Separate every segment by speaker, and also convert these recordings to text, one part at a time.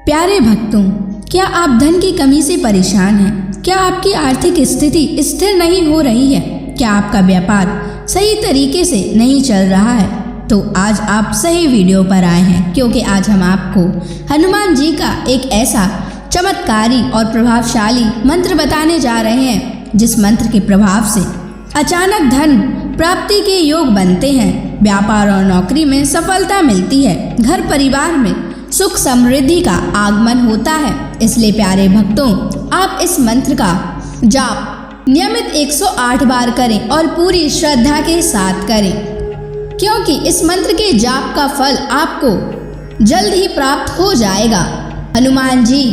Speaker 1: प्यारे भक्तों, क्या आप धन की कमी से परेशान हैं? क्या आपकी आर्थिक स्थिति स्थिर नहीं हो रही है? क्या आपका व्यापार सही तरीके से नहीं चल रहा है? तो आज आप सही वीडियो पर आए हैं, क्योंकि आज हम आपको हनुमान जी का एक ऐसा चमत्कारी और प्रभावशाली मंत्र बताने जा रहे हैं, जिस मंत्र के प्रभाव से अचानक धन प्राप्ति के योग बनते हैं, व्यापार और नौकरी में सफलता मिलती है, घर परिवार में सुख समृद्धि का आगमन होता है। इसलिए प्यारे भक्तों, आप इस मंत्र का जाप नियमित 108 बार करें और पूरी श्रद्धा के साथ करें, क्योंकि इस मंत्र के जाप का फल आपको जल्द ही प्राप्त हो जाएगा। हनुमान जी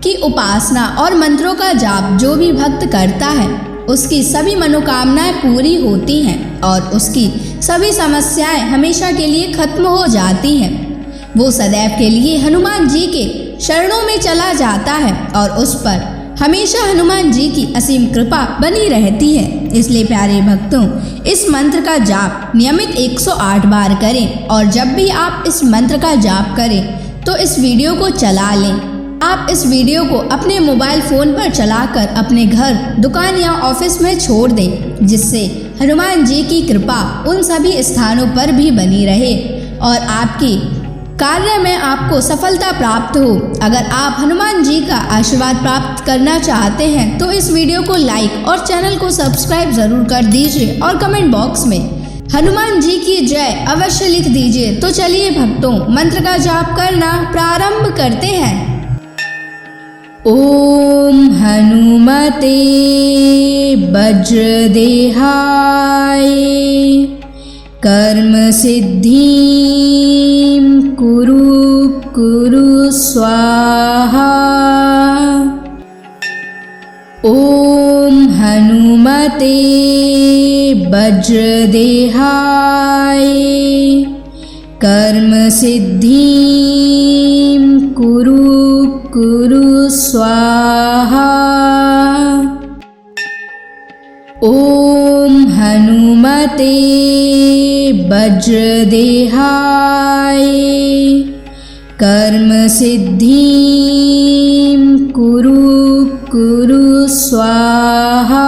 Speaker 1: की उपासना और मंत्रों का जाप जो भी भक्त करता है, उसकी सभी मनोकामनाएं पूरी होती हैं और उसकी सभी समस्याएं हमेशा के लिए खत्म हो जाती हैं। वो सदैव के लिए हनुमान जी के शरणों में चला जाता है और उस पर हमेशा हनुमान जी की असीम कृपा बनी रहती है। इसलिए प्यारे भक्तों, इस मंत्र का जाप नियमित 108 बार करें और जब भी आप इस मंत्र का जाप करें तो इस वीडियो को चला लें। आप इस वीडियो को अपने मोबाइल फ़ोन पर चलाकर अपने घर, दुकान या ऑफिस में छोड़ दें, जिससे हनुमान जी की कृपा उन सभी स्थानों पर भी बनी रहे और आपकी कार्य में आपको सफलता प्राप्त हो। अगर आप हनुमान जी का आशीर्वाद प्राप्त करना चाहते हैं तो इस वीडियो को लाइक और चैनल को सब्सक्राइब जरूर कर दीजिए और कमेंट बॉक्स में हनुमान जी की जय अवश्य लिख दीजिए। तो चलिए भक्तों, मंत्र का जाप करना प्रारंभ करते हैं। ओम हनुमते वज्रदेहाय कर्म सिद्धिं कुरु स्वाहा। ओम हनुमते वज्रदेहाय कर्म सिद्धिं कुरु स्वाहा। ओम हनुमते वज्रदेहाय कर्म सिद्धिं कुरु स्वाहा।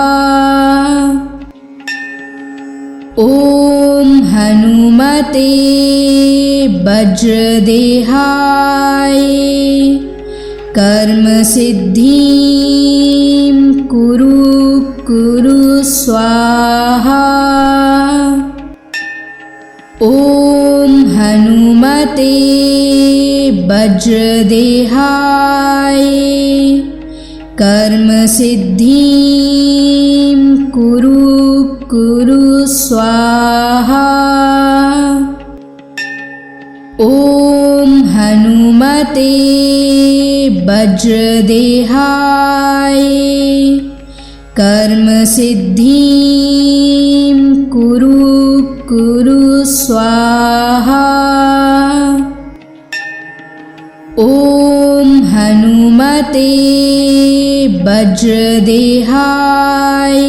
Speaker 1: ओम हनुमते वज्रदेहाय कर्म सिद्धिं कुरु स्वाहा। ओम हनुमते वज्रदेहाय कर्म सिद्धिं कुरु स्वाहा। ओम हनुमते वज्रदेहाय कर्म सिद्धिं कुरु स्वाहा। ओम हनुमते वज्रदेहाय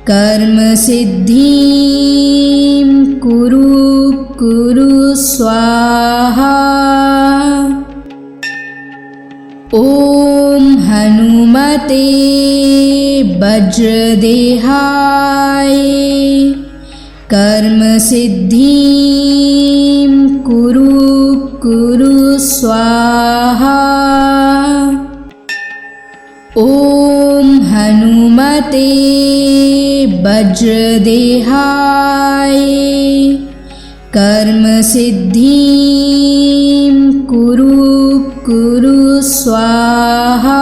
Speaker 1: कर्म सिद्धिं कुरु स्वाहा। ओम हनुमते वज्रदेहाय कर्म सिद्धिं कुरु स्वाहा। ओम हनुमते वज्रदेहाय कर्म सिद्धिं कुरु स्वाहा।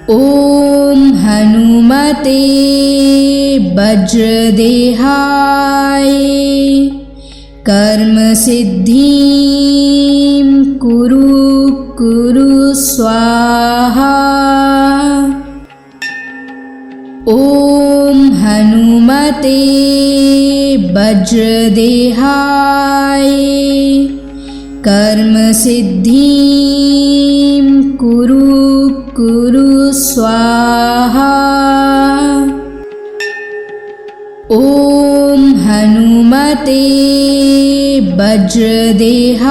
Speaker 1: ओम हनुमते वज्रदेहाय कर्म सिद्धिं कुरु स्वाहा। ओम हनुमते वज्रदेहाय कर्म सिद्धिं कुरु स्वाहा। ओम हनुमते वज्रदेहाय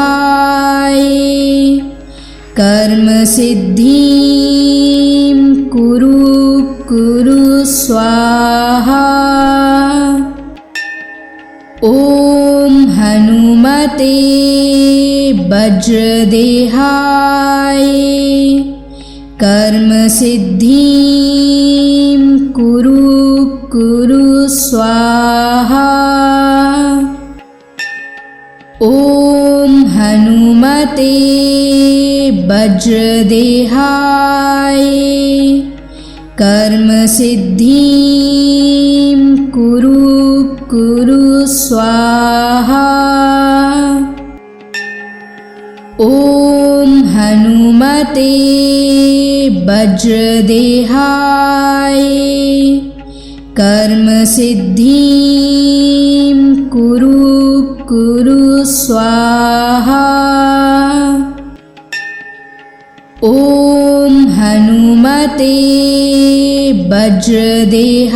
Speaker 1: कर्म सिद्धिं कुरु कुरु स्वाहा। ॐ हनुमते वज्रदेहाय कर्म सिद्धिं कुरु कुरु स्वाहा। ॐ हनुमते वज्रदेहाय कर्म सिद्धिं कुरु कुरु स्वाहा। ॐ हनुमते वज्रदेहाय कर्म सिद्धिं कुरु कुरु स्वाहा। ॐ हनुमते वज्रदेहाय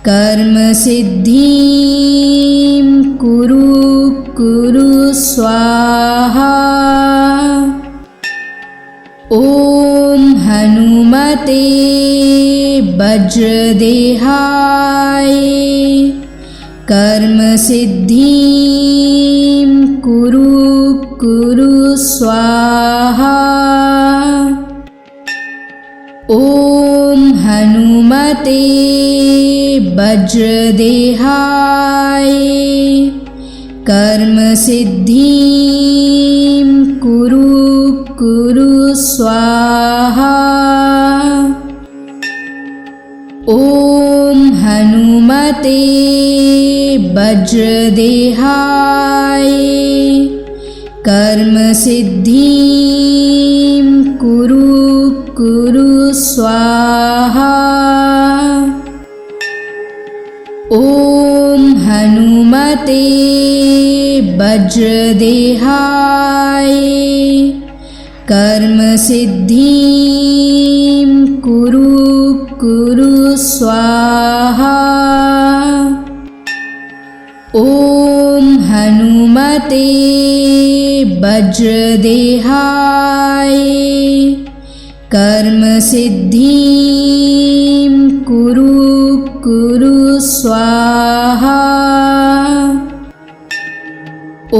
Speaker 1: कर्म सिद्धिं कुरु कुरु स्वाहा। ॐ हनुमते वज्रदेहाय कर्म सिद्धिं कुरु कुरु स्वाहा। ॐ हनुमते वज्रदेहाय कर्म सिद्धिं कुरु कुरु स्वाहा। ॐ हनुमते वज्रदेहाय कर्म सिद्धिं कुरु कुरु स्वाहा। ॐ हनुमते वज्रदेहाय कर्म सिद्धिं कुरु कुरु स्वाहा। ॐ हनुमते वज्रदेहाय कर्म सिद्धिं कुरु कुरु स्वाहा। ॐ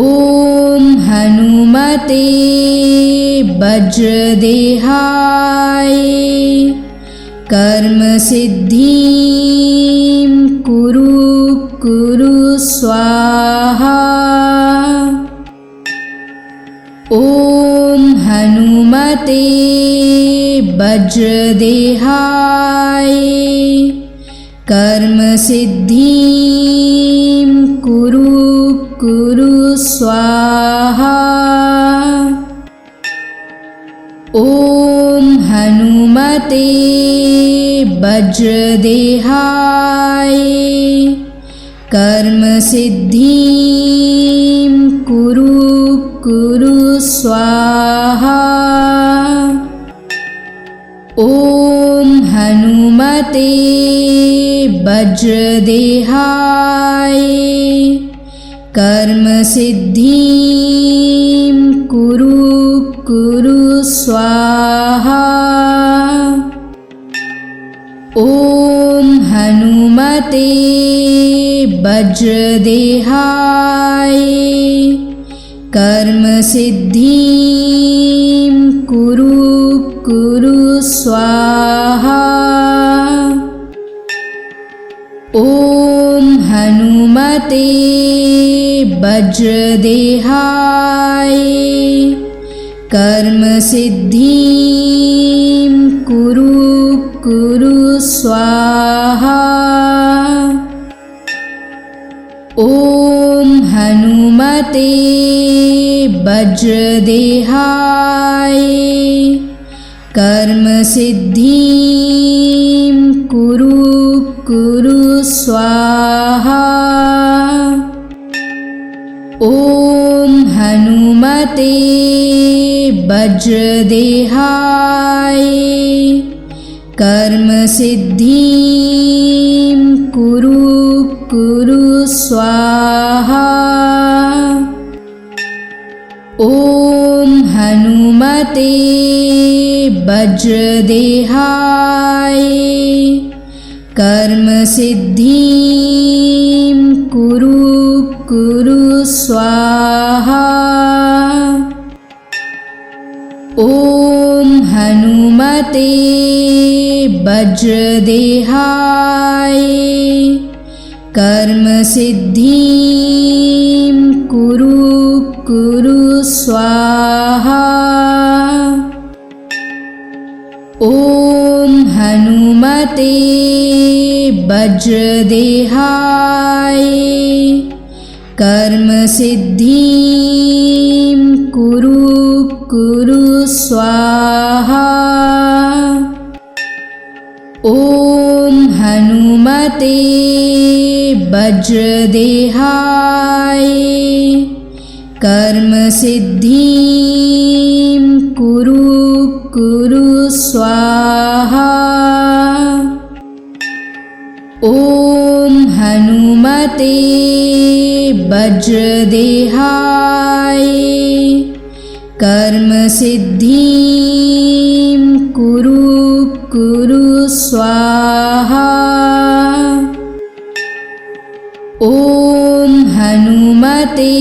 Speaker 1: हनुमते वज्रदेहाय कर्म सिद्धिं कुरु कुरु स्वाहा। ॐ हनुमते वज्रदेहाय कर्म सिद्धिं कुरु कुरु स्वाहा। ॐ हनुमते वज्रदेहाय कर्म सिद्धिं कुरु कुरु स्वाहा। ॐ हनुमते वज्रदेहाय कर्म सिद्धिं कुरु कुरु स्वाहा। ॐ हनुमते वज्रदेहाय कर्म सिद्धिं कुरु कुरु स्वाहा। ॐ हनुमते वज्रदेहाय कर्म सिद्धिं कुरु कुरु स्वाहा। ॐ हनुमते वज्रदेहाय कर्म सिद्धिं कुरु कुरु स्वाहा। ॐ हनुमते वज्रदेहाय कर्म सिद्धिं कुरु कुरु स्वाहा। स्वाहा। ॐ हनुमते वज्रदेहाय कर्म सिद्धिं कुरु स्वाहा। ॐ हनुमते वज्रदेहाय कर्म सिद्धिं कुरु स्वाहा। ॐ हनुमते वज्रदेहाय कर्म सिद्धिं कुरु स्वाहा। ॐ हनुमते वज्रदेहाय कर्म सिद्धिं कुरु स्वाहा। ॐ हनुमते वज्रदेहाय कर्म सिद्धिं कुरु स्वाहा। ॐ हनुमते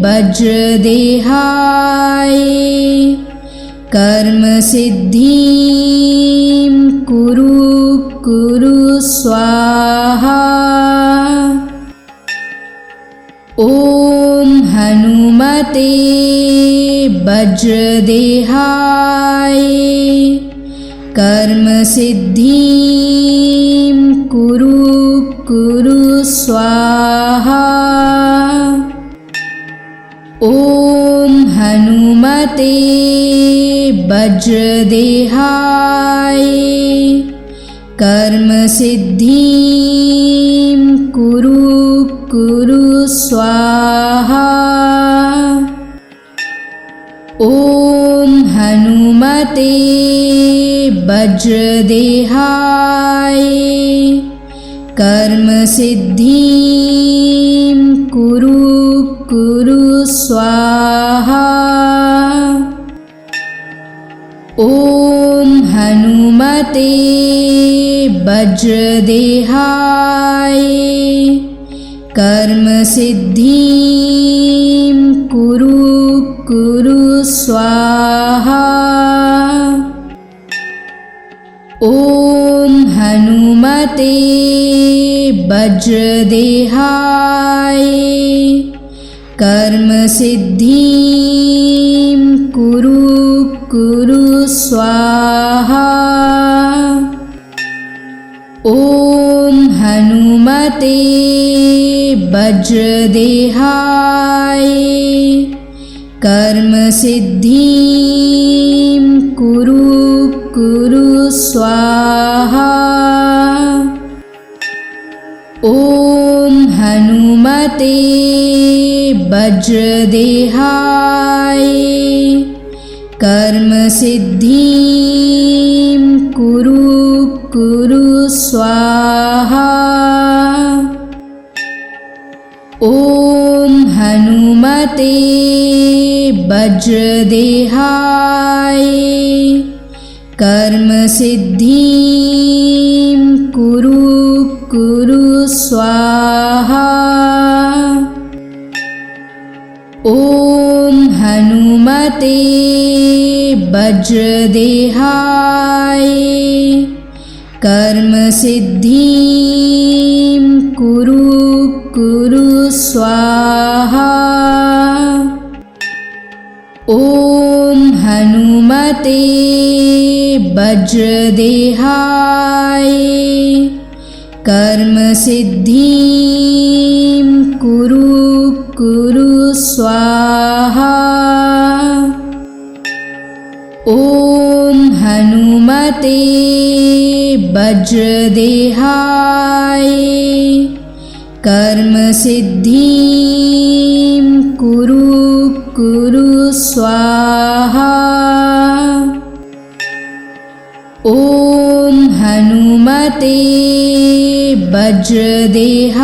Speaker 1: वज्रदेहाय कर्म सिद्धिं कुरु स्वाहा। ॐ हनुमते वज्रदेहाय कर्म सिद्धिं कुरु स्वाहा। ॐ हनुमते वज्रदेहाय कर्म सिद्धिं कुरु स्वाहा। ॐ हनुमते वज्रदेहाय कर्म सिद्धिं कुरु स्वाहा। ॐ हनुमते वज्रदेहाय कर्म सिद्धिं कुरु स्वाहा। ॐ हनुमते वज्रदेहाय कर्म सिद्धिं कुरु स्वाहा। ॐ हनुमते वज्रदेहाय कर्म सिद्धिं कुरु स्वाहा। ॐ हनुमते वज्रदेहाय कर्म सिद्धिं कुरु स्वाहा। ॐ हनुमते वज्रदेहाय कर्म सिद्धिं कुरु स्वाहा। ॐ हनुमते वज्रदेहाय कर्म सिद्धिं कुरु स्वाहा। ॐ हनुमते वज्रदेहाय कर्म सिद्धिं कुरु स्वाहा। ॐ हनुमते वज्रदेहाय कर्म सिद्धिं कुरु स्वाहा। ॐ हनुमते वज्रदेहाय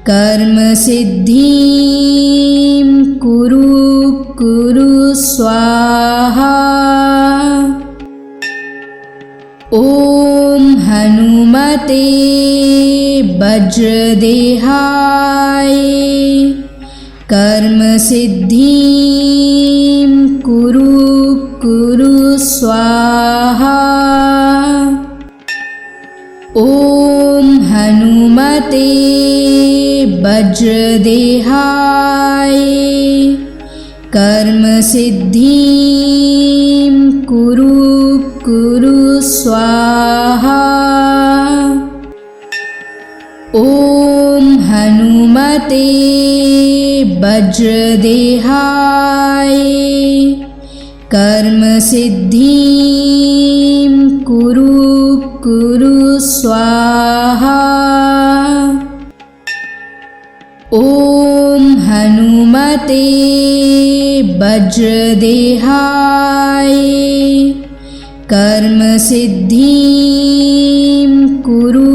Speaker 1: कर्म सिद्धिं कुरु कुरु स्वाहा। ॐ हनुमते वज्रदेहाय कर्म सिद्धिं कुरु कुरु स्वाहा। ॐ हनुमते वज्रदेहाय कर्म सिद्धिं कुरु कुरु स्वाहा। ॐ हनुमते वज्रदेहाय कर्म सिद्धिं कुरु कुरु स्वाहा। ॐ हनुमते वज्रदेहाय कर्म सिद्धिं कुरु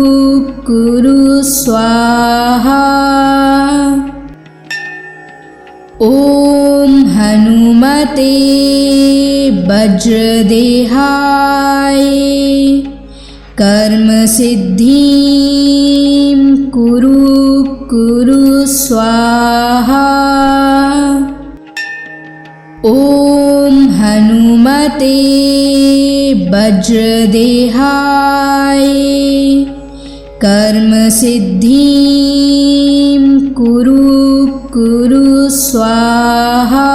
Speaker 1: कुरु स्वाहा। ॐ हनुमते वज्रदेहाय कर्म सिद्धिं कुरु कुरु स्वाहा। ॐ हनुमते वज्रदेहाय कर्म सिद्धिं कुरु कुरु स्वाहा।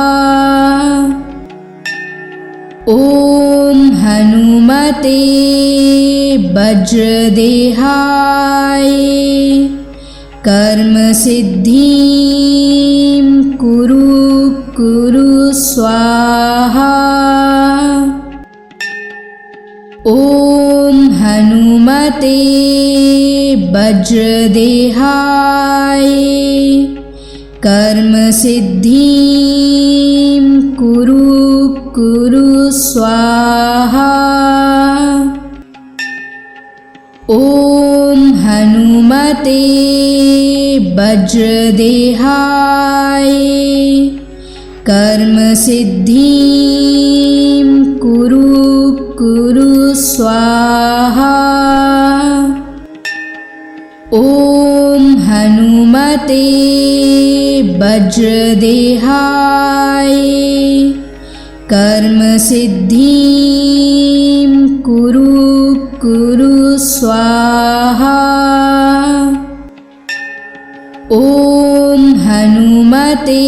Speaker 1: ॐ हनुमते वज्रदेहाय कर्म सिद्धिं कुरु कुरु स्वाहा। ॐ हनुमते वज्रदेहाय कर्म सिद्धिं कुरु कुरु स्वाहा। ॐ हनुमते वज्रदेहाय कर्म सिद्धिं कुरु कुरु स्वाहा। ॐ हनुमते वज्रदेहाय कर्म सिद्धिं कुरु कुरु स्वाहा। ॐ हनुमते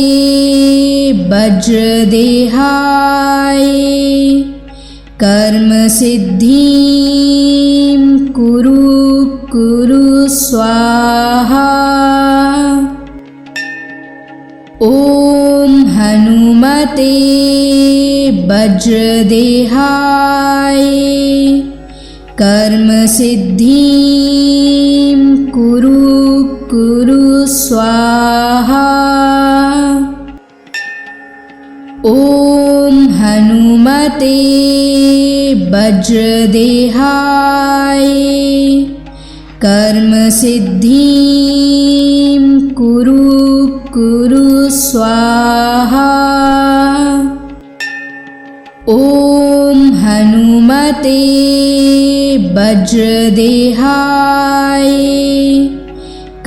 Speaker 1: वज्रदेहाय कर्म सिद्धिं कुरु कुरु स्वाहा। ॐ हनुमते वज्रदेहाय कर्म सिद्धिं कुरु कुरु स्वाहा। ॐ हनुमते वज्रदेहाय कर्म सिद्धिं कुरु कुरु स्वाहा। ॐ हनुमते वज्रदेहाय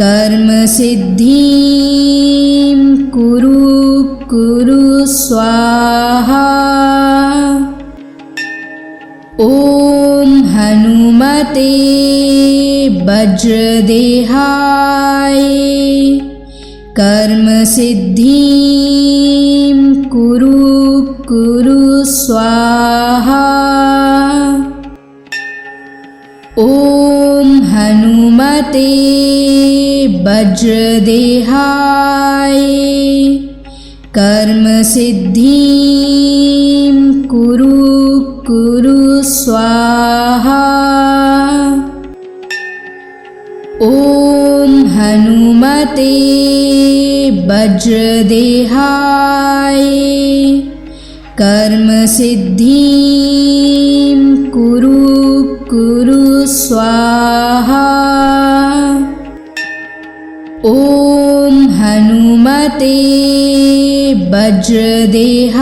Speaker 1: कर्म सिद्धिं कुरु कुरु स्वाहा। ॐ हनुमते वज्रदेहाय कर्म सिद्धिं कुरु कुरु स्वाहा। ॐ हनुमते वज्रदेहाय कर्म सिद्धिं कुरु कुरु स्वाहा। ॐ हनुमते वज्रदेहाय कर्म सिद्धिं कुरु कुरु स्वाहा। ॐ हनुमते वज्रदेहाय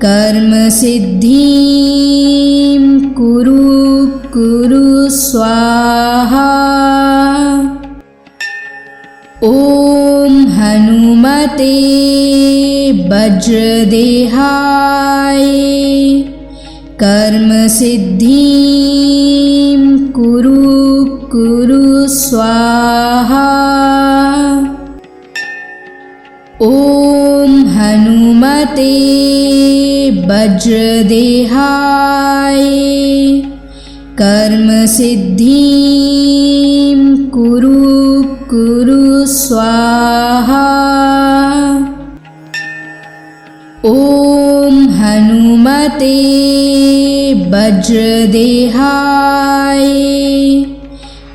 Speaker 1: कर्मसिद्धिं कुरु स्वाहा। ॐ हनुमते वज्रदेहाय कर्मसिद्धिं कुरु स्वाहा। ॐ हनुमते वज्रदेहाय कर्मसिद्धिं कुरु स्वाहा। ॐ हनुमते वज्रदेहाय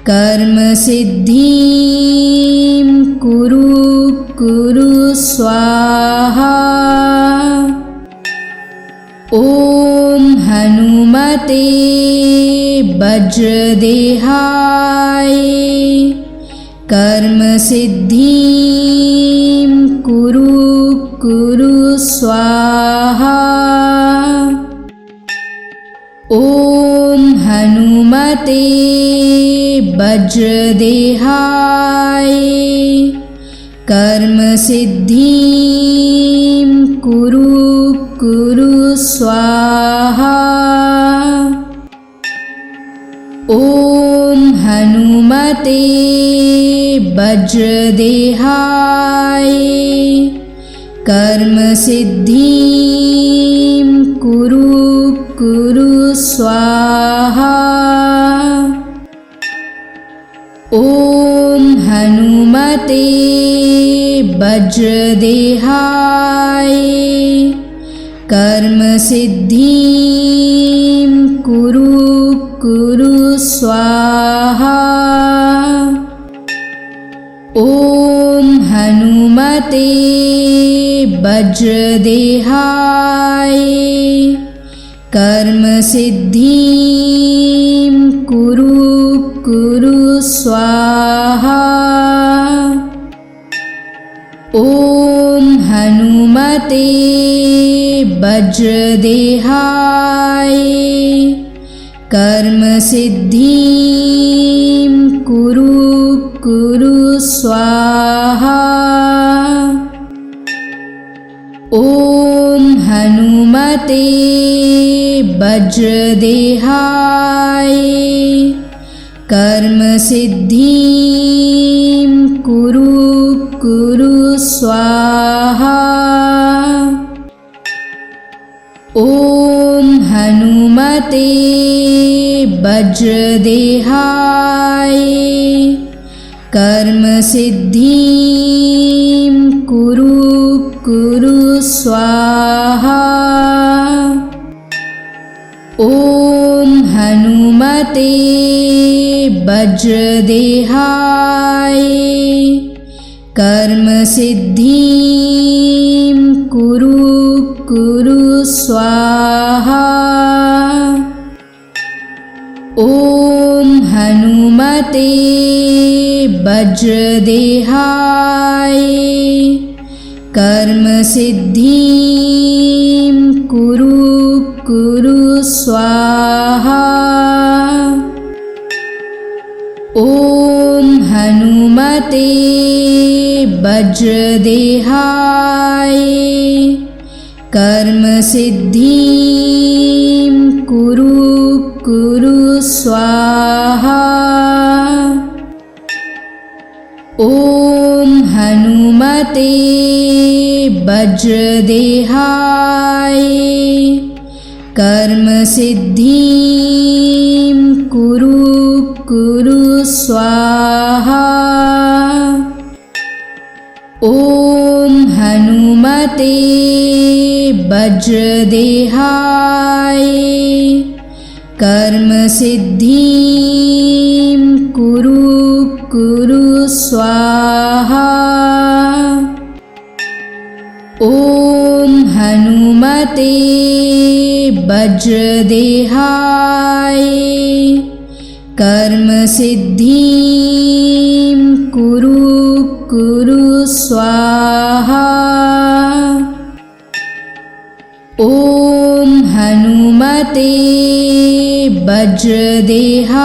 Speaker 1: कर्मसिद्धिं कुरु स्वाहा। ॐ हनुमते वज्रदेहाय कर्मसिद्धिं कुरु स्वाहा। ॐ हनुमते वज्रदेहाय कर्मसिद्धिं कुरु स्वाहा। ॐ हनुमते वज्रदेहाय कर्मसिद्धिं कुरु स्वाहा। ॐ हनुमते वज्रदेहाय कर्मसिद्धिं कुरु स्वाहा। ॐ हनुमते वज्रदेहाय कर्मसिद्धिं कुरु स्वाहा। ॐ हनुमते वज्रदेहाय कर्मसिद्धिं कुरु स्वाहा। ॐ हनुमते वज्रदेहाय कर्मसिद्धिं कुरु स्वाहा। ॐ हनुमते वज्रदेहाय कर्मसिद्धिं कुरु स्वाहा। ॐ हनुमते वज्रदेहाय कर्मसिद्धिं कुरु स्वाहा। ॐ हनुमते वज्रदेहाय कर्मसिद्धिं कुरु स्वाहा। ॐ हनुमते वज्रदेहाय कर्मसिद्धिं कुरु स्वाहा। ॐ हनुमते वज्रदेहाय कर्मसिद्धिं कुरु स्वाहा। ॐ हनुमते वज्रदेहाय कर्मसिद्धिं कुरु स्वाहा। ॐ हनुमते वज्रदेहाय कर्म सिद्धिं कुरु कुरु स्वाहा। ॐ हनुमते वज्रदेहाय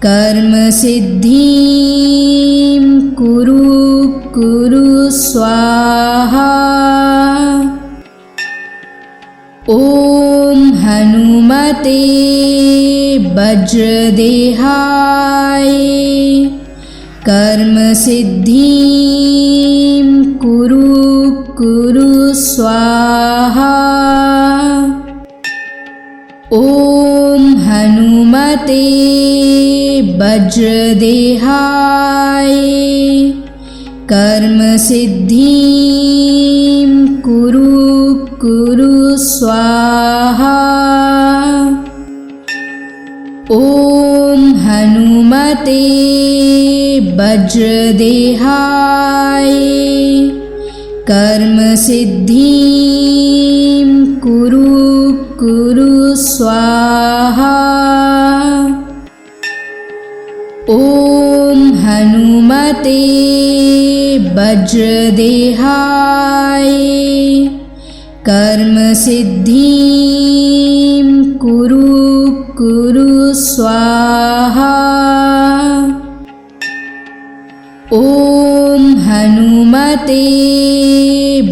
Speaker 1: कर्म सिद्धिं कुरु कुरु स्वाहा। ॐ हनुमते वज्रदेहाय कर्म सिद्धिं कुरु कुरु स्वाहा। ॐ हनुमते वज्रदेहाय कर्म सिद्धिं कुरु कुरु स्वाहा। ॐ हनुमते वज्रदेहाय कर्म सिद्धिं कुरु कुरु स्वाहा। ॐ हनुमते वज्रदेहाय कर्म सिद्धिं कुरु कुरु स्वाहा। ॐ हनुमते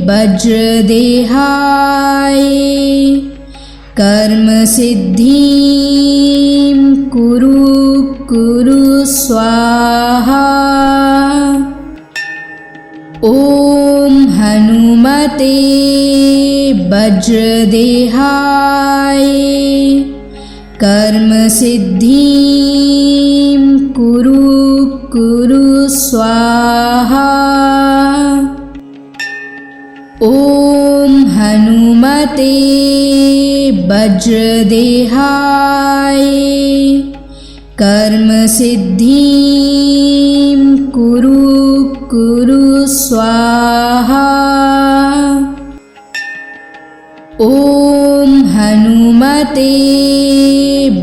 Speaker 1: वज्रदेहाय कर्म सिद्धिं कुरु कुरु स्वाहा। ॐ हनुमते वज्रदेहाय कर्म सिद्धिं कुरु कुरु स्वाहा। ॐ हनुमते वज्रदेहाय कर्म सिद्धिं कुरु कुरु स्वाहा। ॐ हनुमते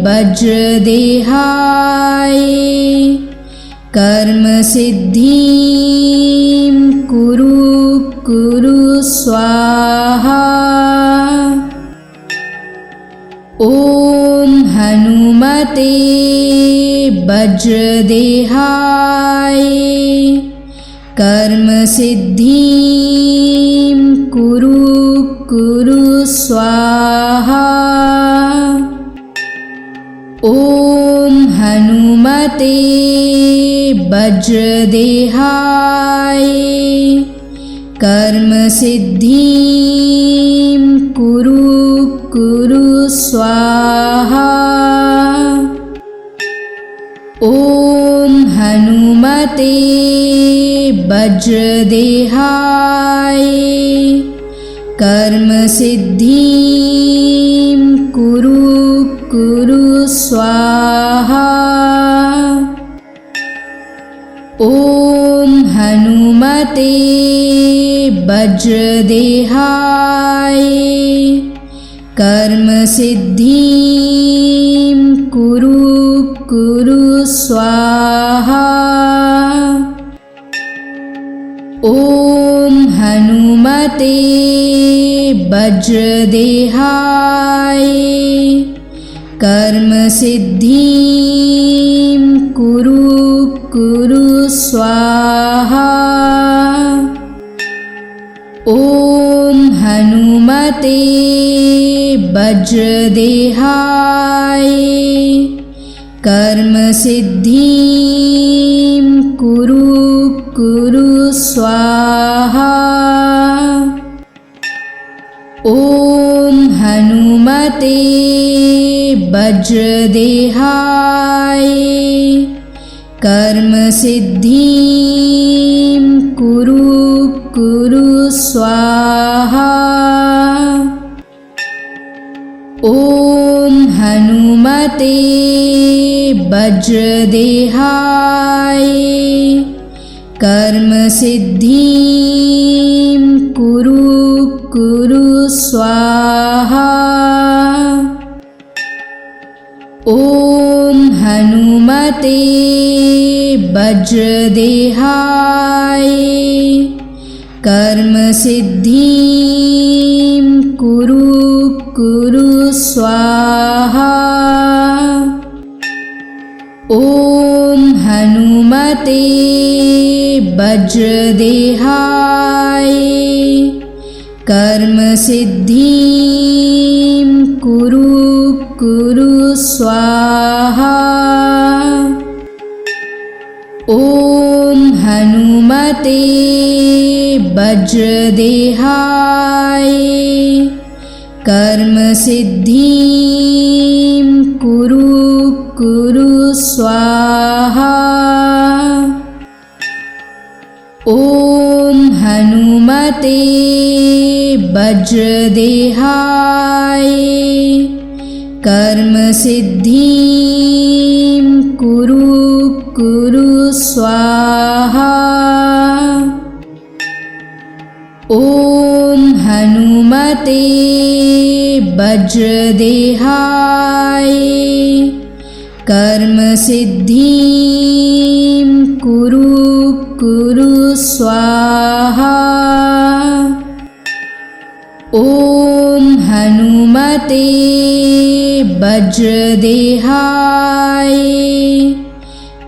Speaker 1: वज्रदेहाय कर्म सिद्धिं कुरु कुरु स्वाहा। ॐ हनुमते वज्रदेहाय कर्म सिद्धिं कुरु कुरु स्वाहा। ॐ हनुमते वज्रदेहाय कर्म सिद्धिं कुरु कुरु स्वाहा। ॐ हनुमते वज्रदेहाय कर्म सिद्धिं कुरु कुरु स्वाहा। ॐ हनुमते वज्रदेहाय कर्म सिद्धिं कुरु कुरु स्वाहा। ॐ हनुमते वज्रदेहाय कर्म सिद्धिं कुरु कुरु स्वाहा। ॐ हनुमते वज्रदेहाय कर्म सिद्धिं कुरु कुरु स्वाहा। ॐ हनुमते वज्रदेहाय कर्म सिद्धिं कुरु कुरु स्वाहा। ॐ हनुमते वज्रदेहाय कर्म सिद्धिं कुरु कुरु स्वाहा। ॐ हनुमते वज्रदेहाय कर्म सिद्धिं कुरु स्वाहा। ॐ हनुमते वज्रदेहाय कर्म सिद्धिं कुरु स्वाहा। ॐ हनुमते वज्रदेहाय कर्म सिद्धिं कुरु स्वाहा। ॐ हनुमते वज्रदेहाय कर्म सिद्धिं कुरु स्वाहा। ॐ हनुमते वज्रदेहाय कर्म सिद्धिं कुरु स्वाहा। ॐ हनुमते वज्रदेहाय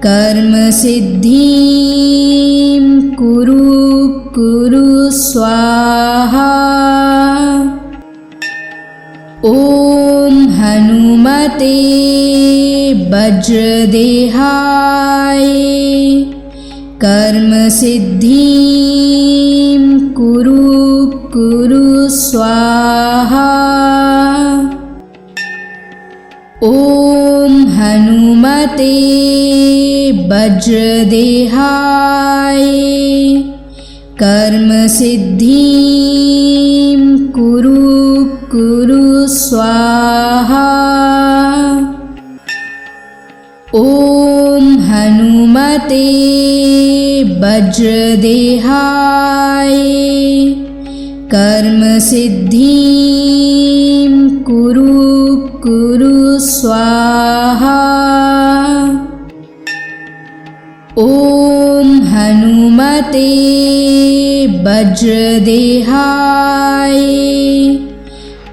Speaker 1: कर्म सिद्धिं कुरु स्वाहा। ॐ हनुमते वज्रदेहाय कर्म सिद्धिं कुरु स्वाहा। ॐ हनुमते वज्रदेहाय कर्म सिद्धिं कुरु स्वाहा। ॐ हनुमते वज्रदेहाय कर्म सिद्धिं कुरु स्वाहा। ॐ हनुमते वज्रदेहाय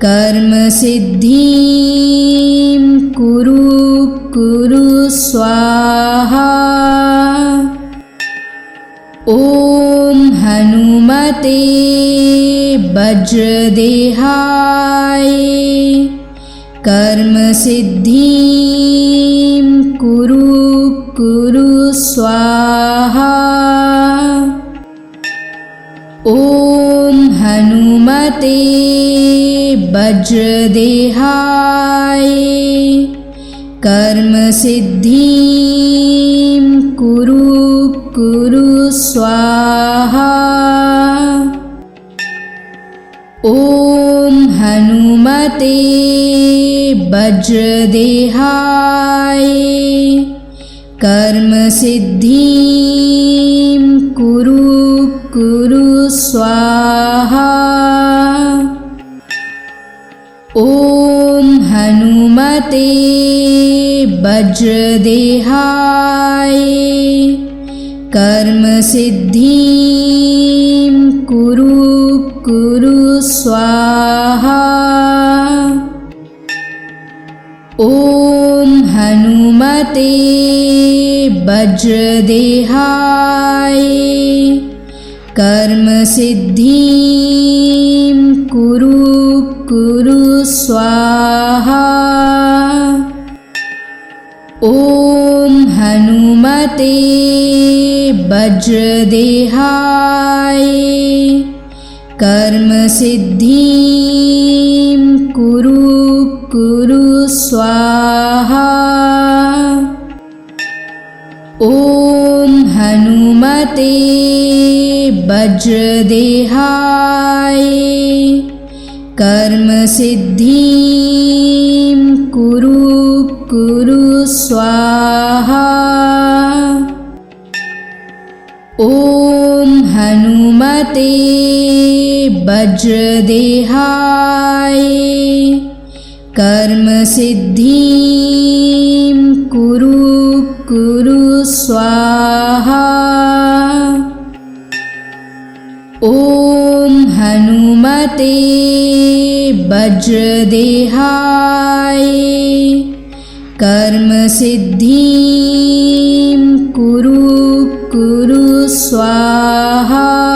Speaker 1: कर्म सिद्धिं कुरु स्वाहा। ॐ हनुमते वज्रदेहाय कर्म सिद्धिं कुरु स्वाहा। ॐ हनुमते वज्रदेहाय कर्म सिद्धिं कुरु स्वाहा। ॐ हनुमते वज्रदेहाय कर्म सिद्धिं कुरु स्वाहा। ॐ हनुमते वज्रदेहाय कर्म सिद्धिं कुरु स्वाहा। ॐ हनुमते वज्रदेहाय कर्म सिद्धिं कुरु स्वाहा। ॐ हनुमते वज्रदेहाय कर्म सिद्धिं कुरु स्वाहा। ॐ हनुमते वज्रदेहाय कर्म सिद्धिं कुरु स्वाहा। ॐ हनुमते वज्रदेहाय कर्म सिद्धिं कुरु कुरु स्वाहा। ॐ हनुमते वज्रदेहाय कर्म सिद्धिं कुरु कुरु स्वाहा।